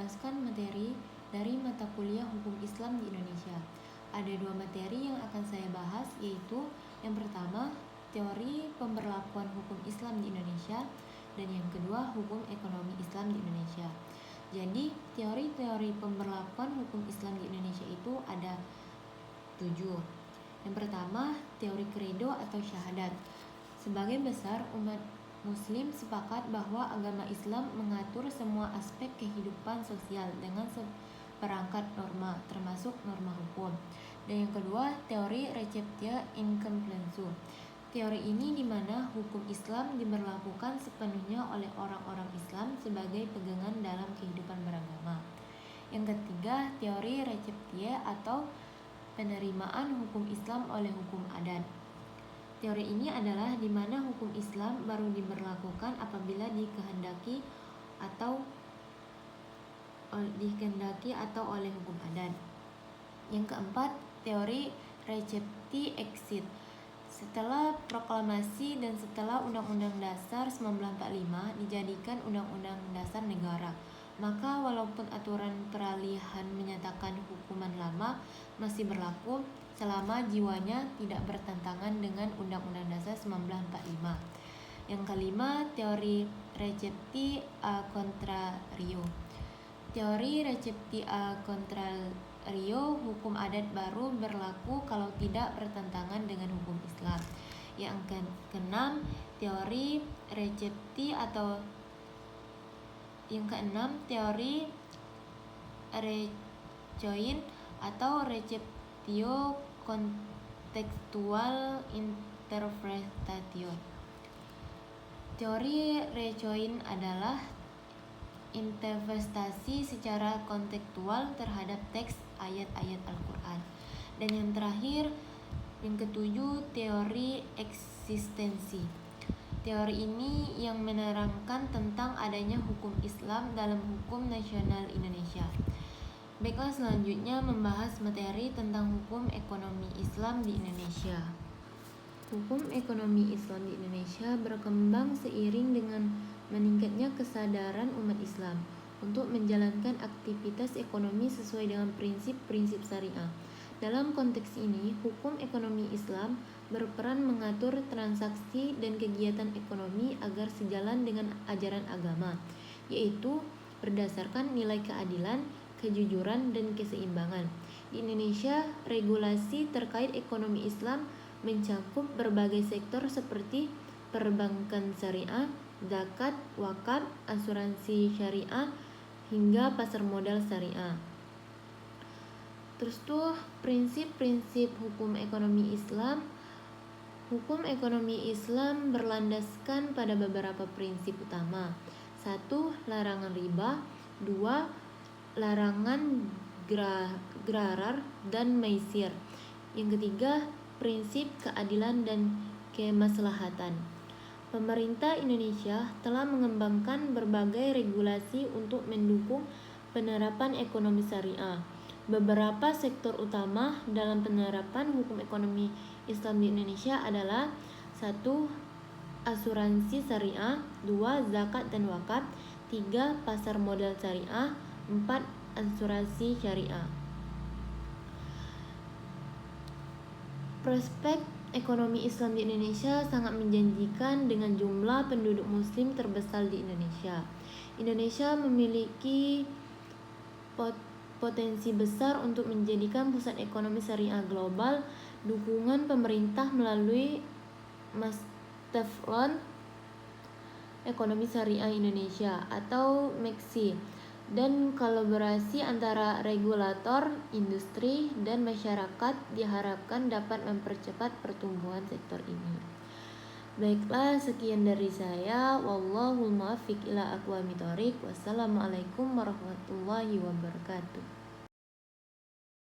menjelaskan materi dari mata kuliah Hukum Islam di Indonesia. Ada 2 materi yang akan saya bahas, yaitu yang pertama, teori pemberlakuan hukum Islam di Indonesia, dan yang kedua, hukum ekonomi Islam di Indonesia. Jadi, teori-teori pemberlakuan hukum Islam di Indonesia itu ada 7. Yang pertama, teori kredo atau syahadat. Sebagian besar umat Muslim sepakat bahwa agama Islam mengatur semua aspek kehidupan sosial dengan seperangkat norma, termasuk norma hukum. Dan yang kedua, teori receptia incompletu. Teori ini di mana hukum Islam diberlakukan sepenuhnya oleh orang-orang Islam sebagai pegangan dalam kehidupan beragama. Yang ketiga, teori receptia atau penerimaan hukum Islam oleh hukum adat. Teori ini adalah di mana hukum Islam baru diberlakukan apabila dikehendaki atau oleh hukum adat. Yang keempat, teori recepti exit. Setelah proklamasi dan setelah Undang-Undang Dasar 1945 dijadikan Undang-Undang Dasar Negara, maka walaupun aturan peralihan menyatakan hukuman lama masih berlaku selama jiwanya tidak bertentangan dengan Undang-Undang Dasar 1945. Yang kelima, teori recepti a contrario. Teori recepti a contrario, hukum adat baru berlaku kalau tidak bertentangan dengan hukum Islam. Yang keenam, teori recepti atau yang keenam, teori rejoin atau receptio contextual interpretation. Teori rejoin adalah interpretasi secara kontekstual terhadap teks ayat-ayat Al-Quran. Dan yang terakhir, yang ketujuh, teori eksistensi. Teori ini yang menerangkan tentang adanya hukum Islam dalam hukum nasional Indonesia. Baiklah, selanjutnya membahas materi tentang hukum ekonomi Islam di Indonesia. Hukum ekonomi Islam di Indonesia berkembang seiring dengan meningkatnya kesadaran umat Islam untuk menjalankan aktivitas ekonomi sesuai dengan prinsip-prinsip syariah. Dalam konteks ini, hukum ekonomi Islam berperan mengatur transaksi dan kegiatan ekonomi agar sejalan dengan ajaran agama, yaitu berdasarkan nilai keadilan, kejujuran, dan keseimbangan. Di Indonesia, regulasi terkait ekonomi Islam mencakup berbagai sektor seperti perbankan syariah, zakat, wakaf, asuransi syariah, hingga pasar modal syariah. Terus tuh prinsip-prinsip hukum ekonomi Islam. Hukum ekonomi Islam berlandaskan pada beberapa prinsip utama. 1. Larangan riba. 2. Larangan gharar dan maisir. Yang ketiga, prinsip keadilan dan kemaslahatan. Pemerintah Indonesia telah mengembangkan berbagai regulasi untuk mendukung penerapan ekonomi syariah. Beberapa sektor utama dalam penerapan hukum ekonomi Islam di Indonesia adalah 1. Asuransi syariah, 2. Zakat dan wakaf, 3. Pasar modal syariah, 4. Asuransi syariah. Prospek ekonomi Islam di Indonesia sangat menjanjikan dengan jumlah penduduk muslim terbesar di Indonesia. Indonesia memiliki potensi besar untuk menjadikan pusat ekonomi syariah global. Dukungan pemerintah melalui Masterplan Ekonomi Syariah Indonesia atau MEXI dan kolaborasi antara regulator, industri, dan masyarakat diharapkan dapat mempercepat pertumbuhan sektor ini. Baiklah, sekian dari saya. Wallahul muwaffiq ila aqwamit thoriq. Wassalamualaikum warahmatullahi wabarakatuh.